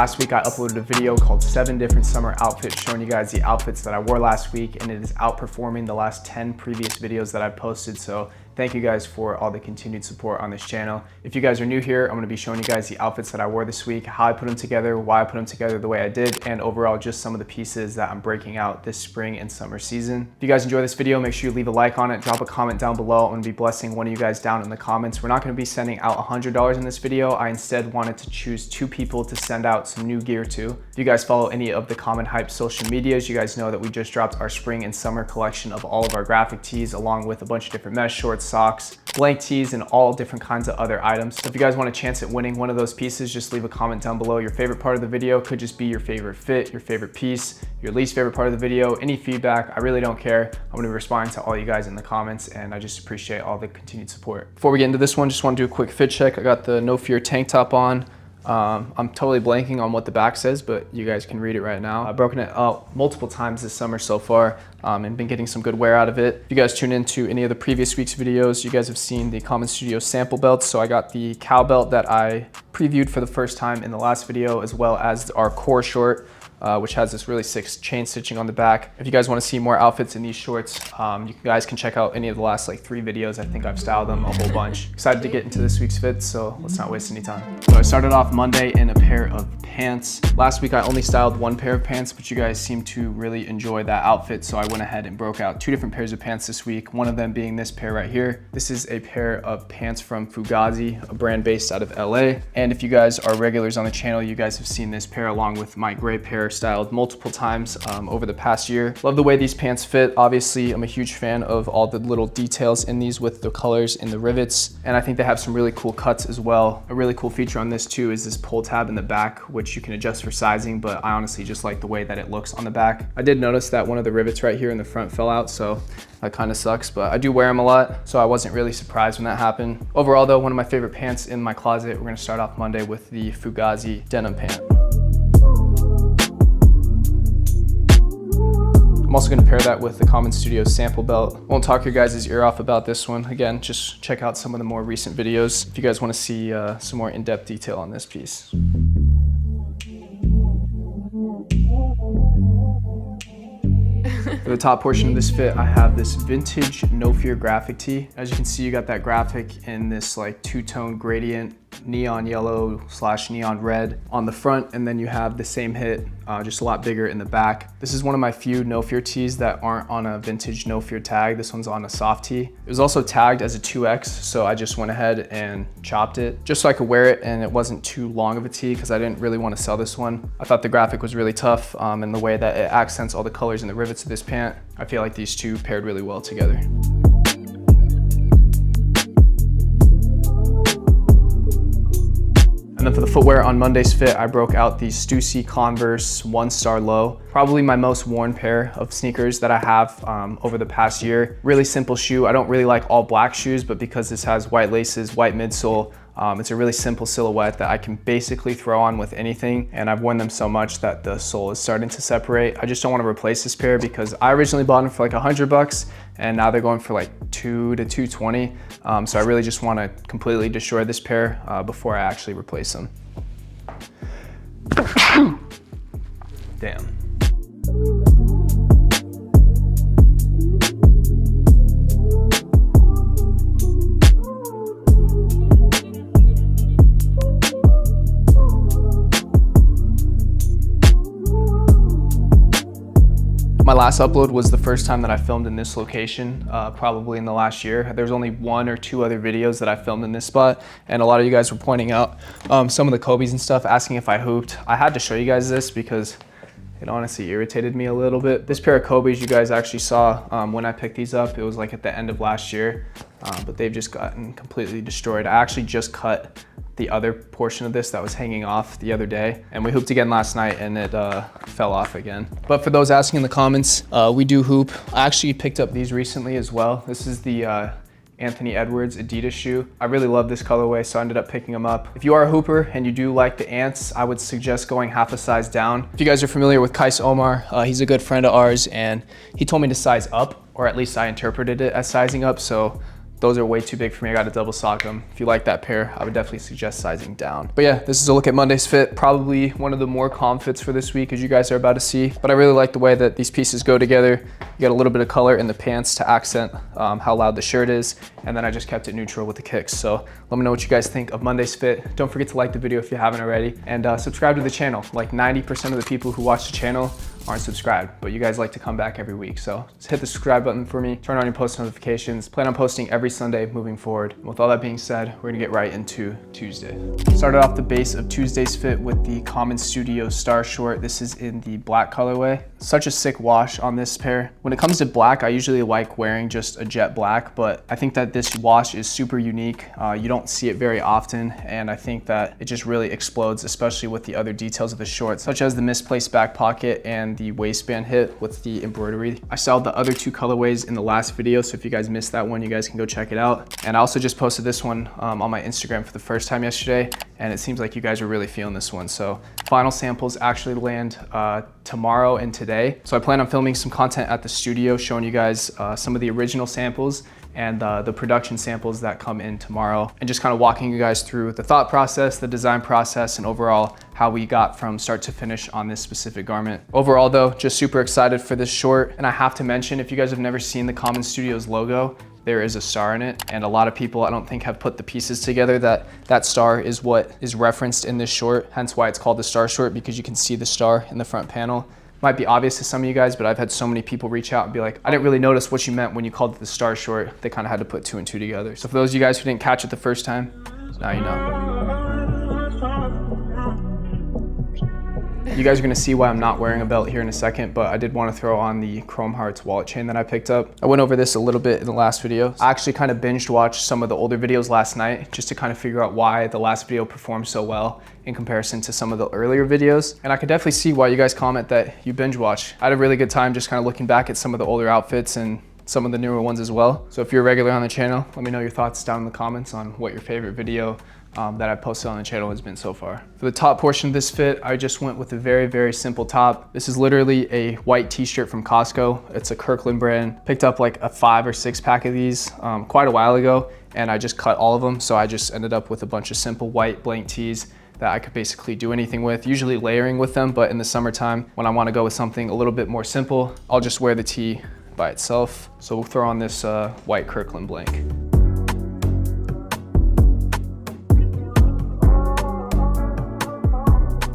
Last week I uploaded a video called 7 different summer outfits showing you guys the outfits that I wore last week, and it is outperforming the last 10 previous videos that I posted. So thank you guys for all the continued support on this channel. If you guys are new here, I'm gonna be showing you guys the outfits that I wore this week, how I put them together, why I put them together the way I did, and overall just some of the pieces that I'm breaking out this spring and summer season. If you guys enjoy this video, make sure you leave a like on it, drop a comment down below. I'm gonna be blessing one of you guys down in the comments. We're not gonna be sending out $100 in this video. I instead wanted to choose 2 people to send out some new gear to. If you guys follow any of the Common Hype social medias, you guys know that we just dropped our spring and summer collection of all of our graphic tees, along with a bunch of different mesh shorts, socks, blank tees, and all different kinds of other items. So if you guys want a chance at winning one of those pieces, just leave a comment down below. Your favorite part of the video could just be your favorite fit, your favorite piece, your least favorite part of the video, any feedback. I really don't care. I'm gonna be responding to all you guys in the comments, and I just appreciate all the continued support. Before we get into this one, just want to do a quick fit check. I got the No Fear tank top on. I'm totally blanking on what the back says, but you guys can read it right now. I've broken it out multiple times this summer so far, and been getting some good wear out of it. If you guys tune into any of the previous week's videos, you guys have seen the Common Studio sample belts. So I got the cow belt that I previewed for the first time in the last video, as well as our core short, which has this really sick chain stitching on the back. If you guys want to see more outfits in these shorts, you guys can check out any of the last like 3 videos. I think I've styled them a whole bunch. Excited to get into this week's fit, so let's not waste any time. So I started off Monday in a pair of pants. Last week I only styled 1 pair of pants, but you guys seem to really enjoy that outfit, so I went ahead and broke out 2 different pairs of pants this week, one of them being this pair right here. This is a pair of pants from Fugazi, a brand based out of LA. And if you guys are regulars on the channel, you guys have seen this pair along with my gray pair styled multiple times over the past year. Love the way these pants fit. Obviously, I'm a huge fan of all the little details in these with the colors in the rivets, and I think they have some really cool cuts as well. A really cool feature on this too is this pull tab in the back, which you can adjust for sizing, but I honestly just like the way that it looks on the back. I did notice that one of the rivets right here in the front fell out, so that kind of sucks, but I do wear them a lot, so I wasn't really surprised when that happened. Overall though, one of my favorite pants in my closet. We're gonna start off Monday with the Fugazi denim pant. I'm also gonna pair that with the Common Studio sample belt. Won't talk your guys' ear off about this one. Again, just check out some of the more recent videos if you guys wanna see some more in-depth detail on this piece. For the top portion of this fit, I have this vintage No Fear graphic tee. As you can see, you got that graphic in this like 2-tone gradient, neon yellow / neon red on the front, and then you have the same hit, just a lot bigger in the back. This is one of my few No Fear tees that aren't on a vintage No Fear tag. This one's on a soft tee. It was also tagged as a 2X, so I just went ahead and chopped it just so I could wear it and it wasn't too long of a tee, because I didn't really want to sell this one. I thought the graphic was really tough, and the way that it accents all the colors in the rivets of this pant, I feel like these two paired really well together. And then for the footwear on Monday's fit, I broke out the Stussy Converse 1-star low. Probably my most worn pair of sneakers that I have over the past year. Really simple shoe. I don't really like all black shoes, but because this has white laces, white midsole, it's a really simple silhouette that I can basically throw on with anything, and I've worn them so much that the sole is starting to separate. I just don't want to replace this pair because I originally bought them for like $100 and now they're going for like $200 to $220. So I really just want to completely destroy this pair before I actually replace them. Damn. My last upload was the first time that I filmed in this location, probably in the last year. There's only 1 or 2 other videos that I filmed in this spot, and a lot of you guys were pointing out some of the Kobe's and stuff, asking if I hooped. I had to show you guys this because it honestly irritated me a little bit. This pair of Kobe's you guys actually saw when I picked these up. It was like at the end of last year, but they've just gotten completely destroyed. I actually just cut the other portion of this that was hanging off the other day, and we hooped again last night and it fell off again. But for those asking in the comments, we do hoop. I actually picked up these recently as well. This is the Anthony Edwards Adidas shoe. I really love this colorway, so I ended up picking them up. If you are a hooper and you do like the ants, I would suggest going half a size down. If you guys are familiar with Kais Omar, he's a good friend of ours, and he told me to size up, or at least I interpreted it as sizing up, so those are way too big for me. I got to double sock them. If you like that pair, I would definitely suggest sizing down. But yeah, this is a look at Monday's fit. Probably one of the more calm fits for this week, as you guys are about to see. But I really like the way that these pieces go together. You got a little bit of color in the pants to accent how loud the shirt is. And then I just kept it neutral with the kicks. So let me know what you guys think of Monday's fit. Don't forget to like the video if you haven't already. And subscribe to the channel. Like 90% of the people who watch the channel aren't subscribed, but you guys like to come back every week. So just hit the subscribe button for me, turn on your post notifications. Plan on posting every Sunday moving forward. And with all that being said, we're gonna get right into Tuesday. Started off the base of Tuesday's fit with the Common Studio Star Short. This is in the black colorway. Such a sick wash on this pair. When it comes to black, I usually like wearing just a jet black, but I think that this wash is super unique. You don't see it very often, and I think that it just really explodes, especially with the other details of the shorts, such as the misplaced back pocket and the waistband hit with the embroidery. I styled the other two colorways in the last video, so if you guys missed that one, you guys can go check it out. And I also just posted this one on my Instagram for the first time yesterday, and it seems like you guys are really feeling this one. So final samples actually land tomorrow and today. So I plan on filming some content at the studio, showing you guys some of the original samples and the production samples that come in tomorrow, and just kind of walking you guys through the thought process, the design process, and overall how we got from start to finish on this specific garment. Overall though, just super excited for this short. And I have to mention, if you guys have never seen the Common Studios logo, there is a star in it, and a lot of people I don't think have put the pieces together that that star is what is referenced in this short, hence why it's called the Star Short, because you can see the star in the front panel. Might be obvious to some of you guys, but I've had so many people reach out and be like, I didn't really notice what you meant when you called it the Star Short. They kind of had to put two and two together. So for those of you guys who didn't catch it the first time, now you know. You guys are gonna see why I'm not wearing a belt here in a second, but I did want to throw on the Chrome Hearts wallet chain that I picked up. I went over this a little bit in the last video. I actually kind of binged watched some of the older videos last night just to kind of figure out why the last video performed so well in comparison to some of the earlier videos. And I could definitely see why you guys comment that you binge watch. I had a really good time just kind of looking back at some of the older outfits and some of the newer ones as well. So if you're a regular on the channel, let me know your thoughts down in the comments on what your favorite video that I posted on the channel has been so far. For the top portion of this fit, I just went with a very, very simple top. This is literally a white t-shirt from Costco. It's a Kirkland brand. Picked up like a 5 or 6 pack of these quite a while ago, and I just cut all of them. So I just ended up with a bunch of simple white blank tees that I could basically do anything with, usually layering with them, but in the summertime, when I want to go with something a little bit more simple, I'll just wear the tee by itself. So we'll throw on this white Kirkland blank.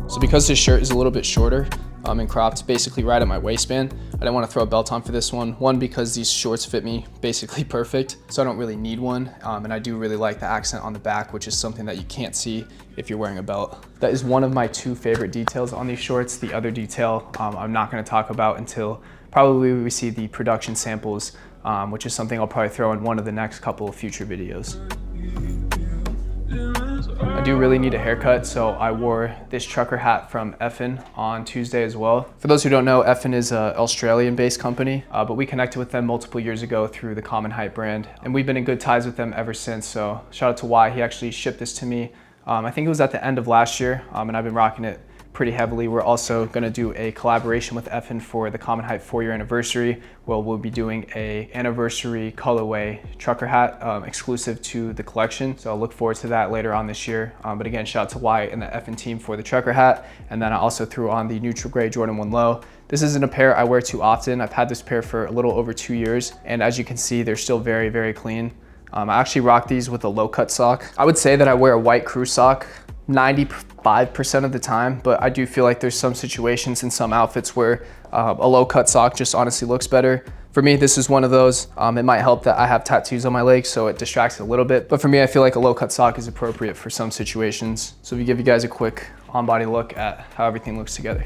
So because this shirt is a little bit shorter and cropped basically right at my waistband, I didn't want to throw a belt on for this one. One, because these shorts fit me basically perfect, so I don't really need one. And I do really like the accent on the back, which is something that you can't see if you're wearing a belt. That is one of my 2 favorite details on these shorts. The other detail I'm not going to talk about until probably we see the production samples, which is something I'll probably throw in one of the next couple of future videos. I do really need a haircut, so I wore this trucker hat from Effin on Tuesday as well. For those who don't know, Effin is an Australian-based company, but we connected with them multiple years ago through the Common Hype brand, and we've been in good ties with them ever since. So shout out to Y, he actually shipped this to me. I think it was at the end of last year, and I've been rocking it pretty heavily. We're also going to do a collaboration with Effin for the Common Hype 4-year anniversary, where we'll be doing a anniversary colorway trucker hat exclusive to the collection. So I'll look forward to that later on this year. But again, shout out to Wyatt and the Effin team for the trucker hat. And then I also threw on the neutral gray Jordan 1 Low. This isn't a pair I wear too often. I've had this pair for a little over 2 years. And as you can see, they're still very, very clean. I actually rock these with a low cut sock. I would say that I wear a white crew sock 95% of the time, but I do feel like there's some situations in some outfits where a low cut sock just honestly looks better. For me, this is one of those. It might help that I have tattoos on my legs, so it distracts a little bit. But for me, I feel like a low cut sock is appropriate for some situations. So we give you guys a quick on body look at how everything looks together.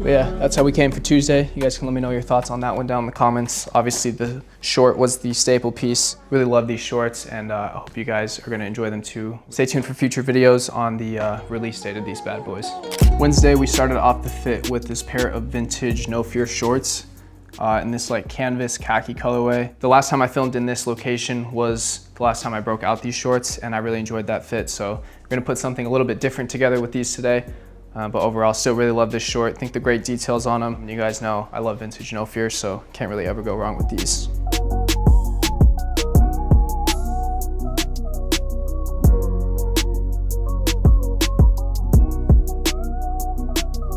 But yeah, that's how we came for Tuesday. You guys can let me know your thoughts on that one down in the comments. Obviously the short was the staple piece. Really love these shorts, and I hope you guys are gonna enjoy them too. Stay tuned for future videos on the release date of these bad boys. Wednesday, we started off the fit with this pair of vintage No Fear shorts in this like canvas khaki colorway. The last time I filmed in this location was the last time I broke out these shorts, and I really enjoyed that fit. So we're gonna put something a little bit different together with these today. But overall, still really love this short. Think the great details on them. And you guys know I love vintage No Fear, so can't really ever go wrong with these.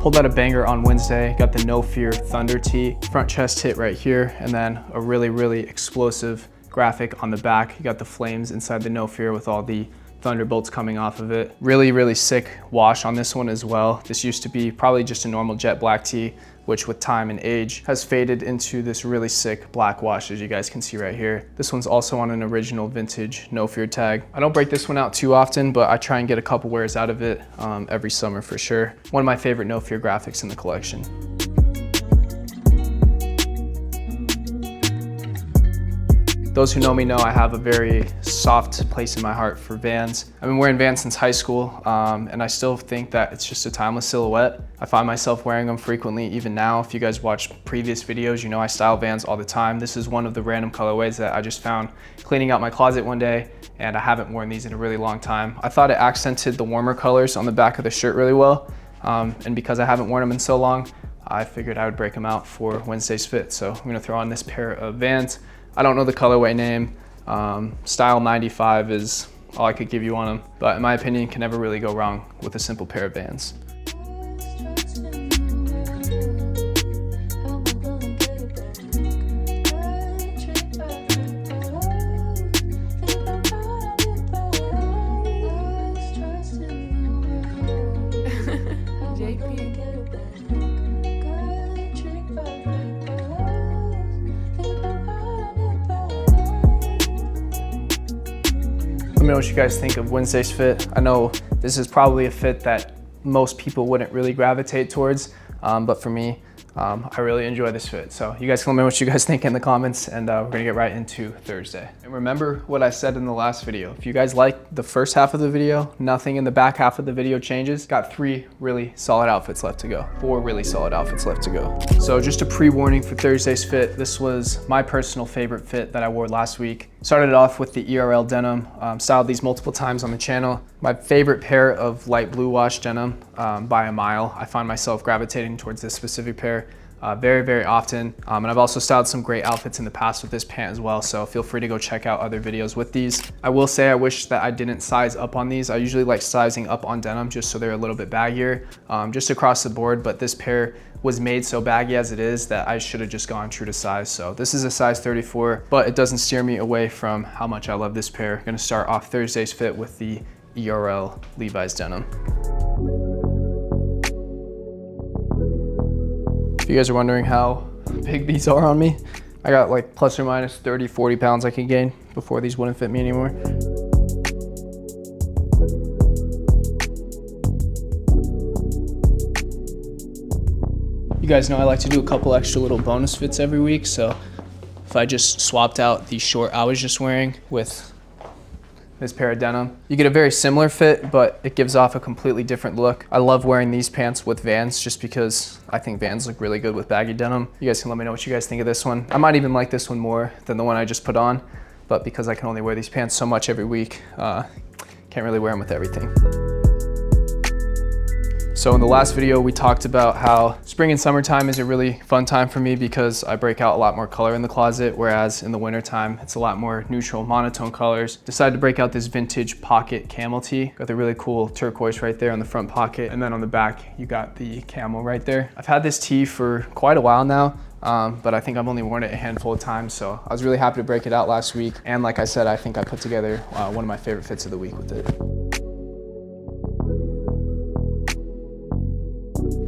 Pulled out a banger on Wednesday. Got the No Fear Thunder tee, front chest hit right here, and then a really, really explosive graphic on the back. You got the flames inside the No Fear with all the thunderbolts coming off of it. Really, really sick wash on this one as well. This used to be probably just a normal jet black tee, which with time and age has faded into this really sick black wash, as you guys can see right here. This one's also on an original vintage No Fear tag. I don't break this one out too often, but I try and get a couple wears out of it every summer for sure. One of my favorite No Fear graphics in the collection. Those who know me know I have a very soft place in my heart for Vans. I've been wearing Vans since high school, and I still think that it's just a timeless silhouette. I find myself wearing them frequently even now. If you guys watch previous videos, you know I style Vans all the time. This is one of the random colorways that I just found cleaning out my closet one day, and I haven't worn these in a really long time. I thought it accented the warmer colors on the back of the shirt really well, and because I haven't worn them in so long, I figured I would break them out for Wednesday's fit. So I'm gonna throw on this pair of Vans. I don't know the colorway name. Style 95 is all I could give you on them, but in my opinion, can never really go wrong with a simple pair of Vans. Let me know what you guys think of Wednesday's fit. I know this is probably a fit that most people wouldn't really gravitate towards, but for me, I really enjoy this fit. So you guys can let me know what you guys think in the comments, and we're gonna get right into Thursday. And remember what I said in the last video. If you guys like the first half of the video, nothing in the back half of the video changes. Got 3 really solid outfits left to go. 4 really solid outfits left to go. So just a pre-warning for Thursday's fit. This was my personal favorite fit that I wore last week. Started it off with the ERL denim. Styled these multiple times on the channel. My favorite pair of light blue wash denim by a mile. I find myself gravitating towards this specific pair very, very often. And I've also styled some great outfits in the past with this pant as well, so feel free to go check out other videos with these. I will say I wish that I didn't size up on these. I usually like sizing up on denim just so they're a little bit baggier, just across the board, but this pair was made so baggy as it is that I should have just gone true to size. So this is a size 34, but it doesn't steer me away from how much I love this pair. I'm gonna start off Thursday's fit with the ERL Levi's denim. If you guys are wondering how big these are on me, I got like plus or minus 30, 40 pounds I could gain before these wouldn't fit me anymore. You guys know I like to do a couple extra little bonus fits every week, so if I just swapped out the short I was just wearing with this pair of denim, you get a very similar fit, but it gives off a completely different look. I love wearing these pants with Vans just because I think Vans look really good with baggy denim. You guys can let me know what you guys think of this one. I might even like this one more than the one I just put on, but because I can only wear these pants so much every week, can't really wear them with everything. So in the last video, we talked about how spring and summertime is a really fun time for me because I break out a lot more color in the closet, whereas in the wintertime, it's a lot more neutral, monotone colors. Decided to break out this vintage pocket camel tee. Got the really cool turquoise right there on the front pocket, and then on the back, you got the camel right there. I've had this tee for quite a while now, but I think I've only worn it a handful of times, so I was really happy to break it out last week. And like I said, I think I put together one of my favorite fits of the week with it.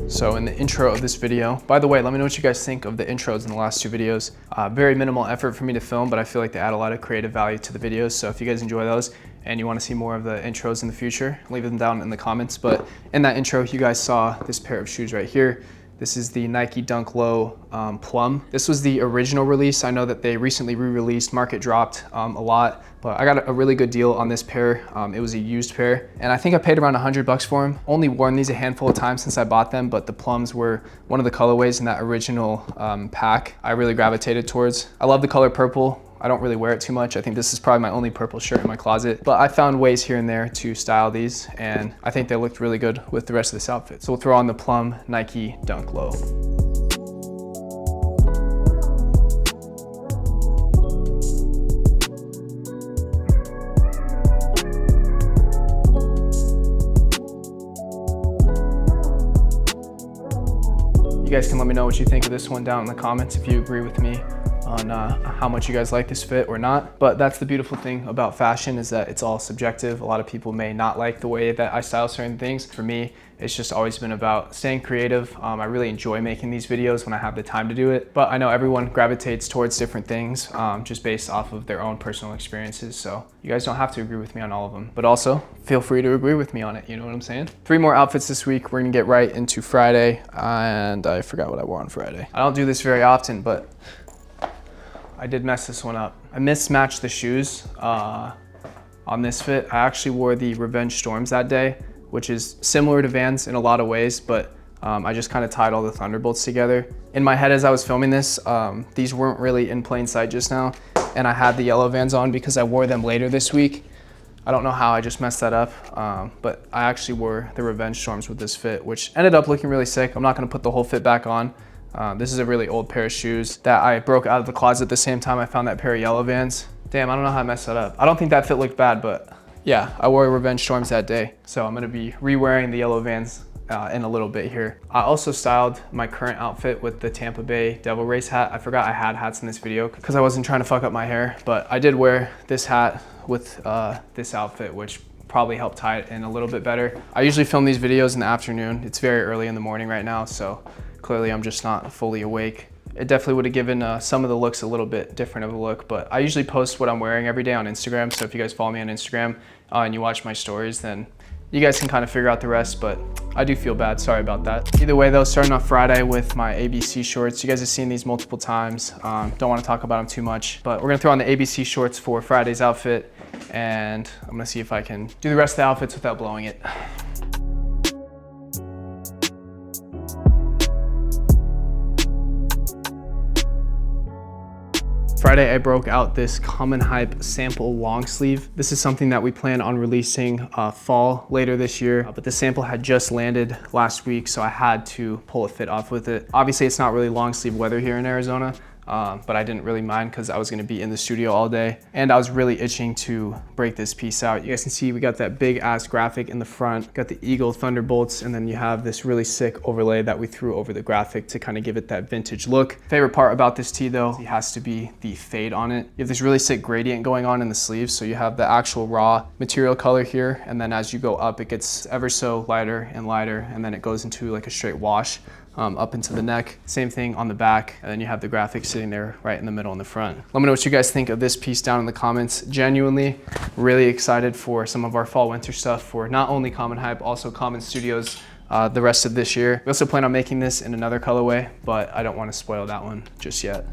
So in the intro of this video, by the way, let me know what you guys think of the intros in the last 2 videos. Very minimal effort for me to film, but I feel like they add a lot of creative value to the videos. So if you guys enjoy those and you want to see more of the intros in the future, leave them down in the comments. But in that intro, you guys saw this pair of shoes right here. This is the Nike Dunk Low Plum. This was the original release. I know that they recently re-released, market dropped a lot, but I got a really good deal on this pair. It was a used pair, and I think I paid around $100 for them. Only worn these a handful of times since I bought them, but the plums were one of the colorways in that original pack I really gravitated towards. I love the color purple. I don't really wear it too much. I think this is probably my only purple shirt in my closet, but I found ways here and there to style these, and I think they looked really good with the rest of this outfit. So we'll throw on the plum Nike Dunk Low. You guys can let me know what you think of this one down in the comments if you agree with me on how much you guys like this fit or not. But that's the beautiful thing about fashion, is that it's all subjective. A lot of people may not like the way that I style certain things. For me, it's just always been about staying creative. I really enjoy making these videos when I have the time to do it, but I know everyone gravitates towards different things just based off of their own personal experiences. So you guys don't have to agree with me on all of them, but also feel free to agree with me on it. You know what I'm saying? 3 more outfits this week. We're gonna get right into Friday, and I forgot what I wore on Friday. I don't do this very often, but I did mess this one up. I mismatched the shoes on this fit. I actually wore the Revenge Storms that day, which is similar to Vans in a lot of ways, but I just kind of tied all the Thunderbolts together. In my head as I was filming this, these weren't really in plain sight just now, and I had the yellow Vans on because I wore them later this week. I don't know how I just messed that up, but I actually wore the Revenge Storms with this fit, which ended up looking really sick. I'm not gonna put the whole fit back on. This is a really old pair of shoes that I broke out of the closet at the same time I found that pair of yellow Vans. Damn, I don't know how I messed that up. I don't think that fit looked bad, but yeah, I wore Revenge Storms that day. So I'm gonna be re-wearing the yellow Vans in a little bit here. I also styled my current outfit with the Tampa Bay Devil Race hat. I forgot I had hats in this video because I wasn't trying to fuck up my hair, but I did wear this hat with this outfit, which probably helped tie it in a little bit better. I usually film these videos in the afternoon. It's very early in the morning right now, so clearly I'm just not fully awake. It definitely would have given some of the looks a little bit different of a look, but I usually post what I'm wearing every day on Instagram. So if you guys follow me on Instagram and you watch my stories, then you guys can kind of figure out the rest, but I do feel bad, sorry about that. Either way though, starting off Friday with my ABC shorts. You guys have seen these multiple times. Don't want to talk about them too much, but we're gonna throw on the ABC shorts for Friday's outfit, and I'm gonna see if I can do the rest of the outfits without blowing it. Friday, I broke out this Common Hype sample long sleeve. This is something that we plan on releasing fall later this year, but the sample had just landed last week, so I had to pull a fit off with it. Obviously, it's not really long sleeve weather here in Arizona, but I didn't really mind because I was gonna be in the studio all day, and I was really itching to break this piece out. You guys can see we got that big ass graphic in the front, got the Eagle Thunderbolts, and then you have this really sick overlay that we threw over the graphic to kind of give it that vintage look. Favorite part about this tee though, it has to be the fade on it. You have this really sick gradient going on in the sleeves, so you have the actual raw material color here, and then as you go up, it gets ever so lighter, and then it goes into like a straight wash. Up into the neck. Same thing on the back, and then you have the graphic sitting there right in the middle in the front. Let me know what you guys think of this piece down in the comments. Genuinely really excited for some of our fall winter stuff for not only Common Hype, also Common Studios the rest of this year. We also plan on making this in another colorway, but I don't want to spoil that one just yet.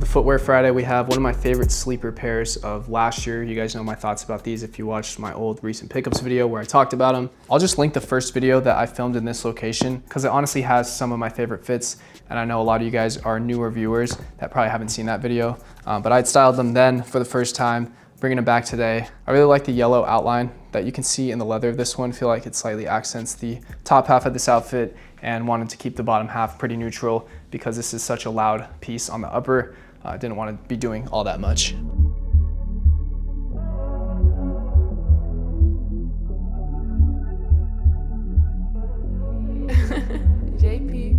Footwear Friday, we have one of my favorite sleeper pairs of last year. You guys know my thoughts about these if you watched my old recent pickups video where I talked about them. I'll just link the first video that I filmed in this location because it honestly has some of my favorite fits, and I know a lot of you guys are newer viewers that probably haven't seen that video, but I'd styled them then for the first time, bringing them back today. I really like the yellow outline that you can see in the leather of this one. I feel like it slightly accents the top half of this outfit, and wanted to keep the bottom half pretty neutral because this is such a loud piece on the upper. I didn't want to be doing all that much. JP.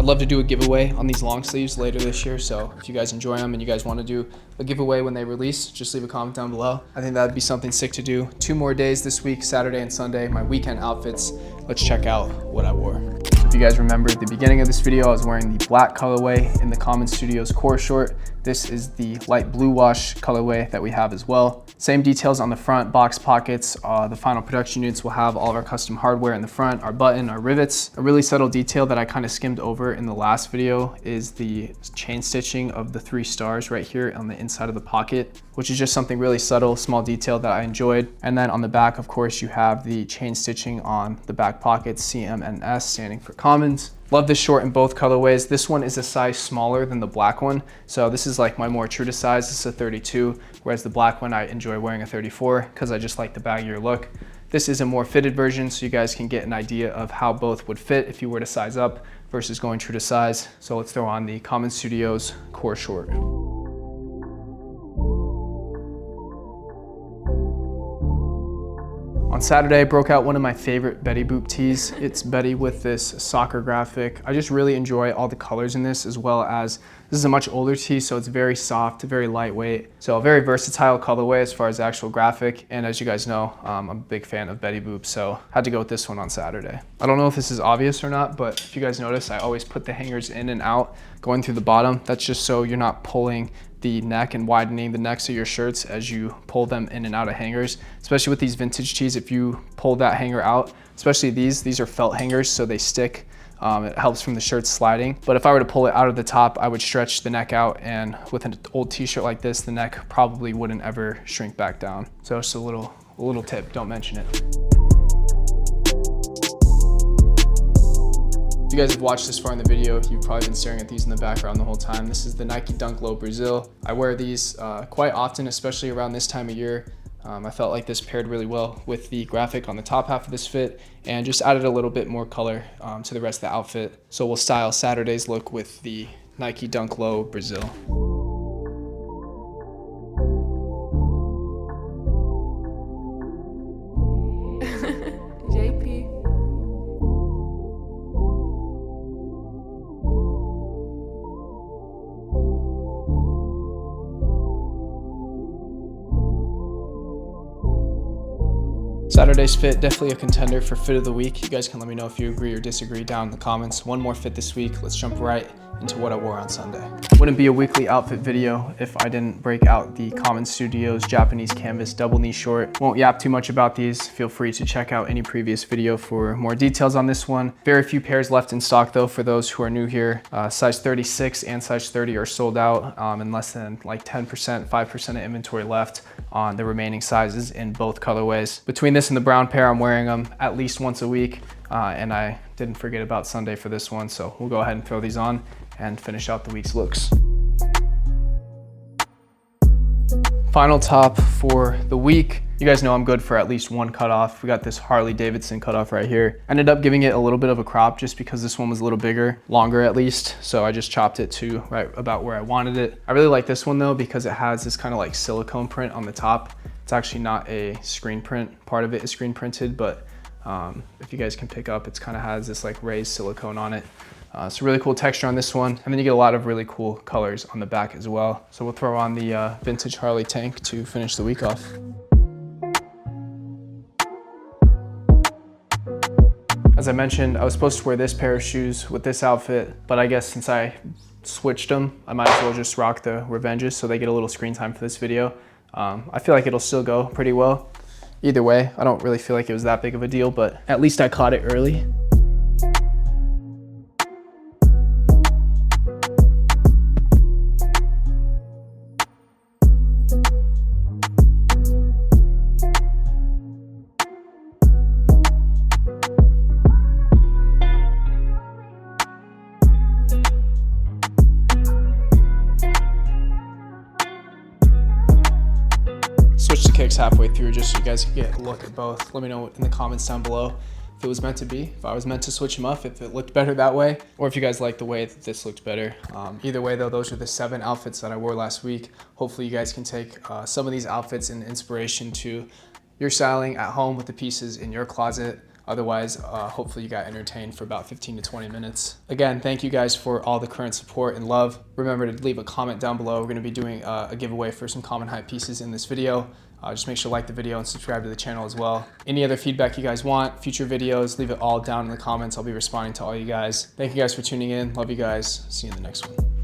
I'd love to do a giveaway on these long sleeves later this year, so if you guys enjoy them and you guys want to do a giveaway when they release, just leave a comment down below. I think that'd be something sick to do. 2 more days this week, Saturday and Sunday, my weekend outfits. Let's check out what I wore. So if you guys remember at the beginning of this video, I was wearing the black colorway in the Common Studios core short. This is the light blue wash colorway that we have as well. Same details on the front, box pockets. The final production units will have all of our custom hardware in the front, our button, our rivets. A really subtle detail that I kind of skimmed over in the last video is the chain stitching of the 3 stars right here on the inside of the pocket, which is just something really subtle, small detail that I enjoyed. And then on the back, of course, you have the chain stitching on the back pockets, CM and S standing for commons. Love this short in both colorways. This one is a size smaller than the black one. So this is like my more true to size. This is a 32, whereas the black one, I enjoy wearing a 34 because I just like the baggier look. This is a more fitted version, so you guys can get an idea of how both would fit if you were to size up versus going true to size. So let's throw on the Common Studios core short. On Saturday, I broke out one of my favorite Betty Boop tees. It's Betty with this soccer graphic. I just really enjoy all the colors in this, as well as this is a much older tee, so it's very soft, very lightweight. So a very versatile colorway as far as the actual graphic. And as you guys know, I'm a big fan of Betty Boop, so had to go with this one on Saturday. I don't know if this is obvious or not, but if you guys notice, I always put the hangers in and out going through the bottom. That's just so you're not pulling the neck and widening the necks of your shirts as you pull them in and out of hangers. Especially with these vintage tees, if you pull that hanger out, especially these are felt hangers, so they stick. It helps from the shirt sliding. But if I were to pull it out of the top, I would stretch the neck out, and with an old t-shirt like this, the neck probably wouldn't ever shrink back down. So just a little tip, don't mention it. If you guys have watched this far in the video, you've probably been staring at these in the background the whole time. This is the Nike Dunk Low Brazil. I wear these quite often, especially around this time of year. I felt like this paired really well with the graphic on the top half of this fit and just added a little bit more color to the rest of the outfit. So we'll style Saturday's look with the Nike Dunk Low Brazil. JP. Saturday's fit, definitely a contender for fit of the week. You guys can let me know if you agree or disagree down in the comments. One more fit this week. Let's jump right into what I wore on Sunday. Wouldn't be a weekly outfit video if I didn't break out the Common Studios Japanese canvas double knee short. Won't yap too much about these. Feel free to check out any previous video for more details on this one. Very few pairs left in stock though for those who are new here. Size 36 and size 30 are sold out, and less than like 10%, 5% of inventory left on the remaining sizes in both colorways. Between this and the brown pair, I'm wearing them at least once a week, and I didn't forget about Sunday for this one, so we'll go ahead and throw these on and finish out the week's looks. Final top for the week. You guys know I'm good for at least one cutoff. We got this Harley Davidson cutoff right here. Ended up giving it a little bit of a crop just because this one was a little bigger, longer at least. So I just chopped it to right about where I wanted it. I really like this one though because it has this kind of like silicone print on the top. It's actually not a screen print. Part of it is screen printed, but if you guys can pick up, it's kind of has this like raised silicone on it. So really cool texture on this one. And then you get a lot of really cool colors on the back as well. So we'll throw on the vintage Harley tank to finish the week off. As I mentioned, I was supposed to wear this pair of shoes with this outfit, but I guess since I switched them, I might as well just rock the Revenges so they get a little screen time for this video. I feel like it'll still go pretty well. Either way, I don't really feel like it was that big of a deal, but at least I caught it early. Switch the kicks halfway through just so you guys can get a look at both. Let me know in the comments down below if it was meant to be, if I was meant to switch them up, if it looked better that way, or if you guys like the way that this looked better. Either way though, those are the 7 outfits that I wore last week. Hopefully you guys can take some of these outfits and inspiration to your styling at home with the pieces in your closet. Otherwise, hopefully you got entertained for about 15 to 20 minutes. Again, thank you guys for all the current support and love. Remember to leave a comment down below. We're gonna be doing a giveaway for some common hype pieces in this video. Just make sure to like the video and subscribe to the channel as well. Any other feedback you guys want, future videos, leave it all down in the comments. I'll be responding to all you guys. Thank you guys for tuning in. Love you guys. See you in the next one.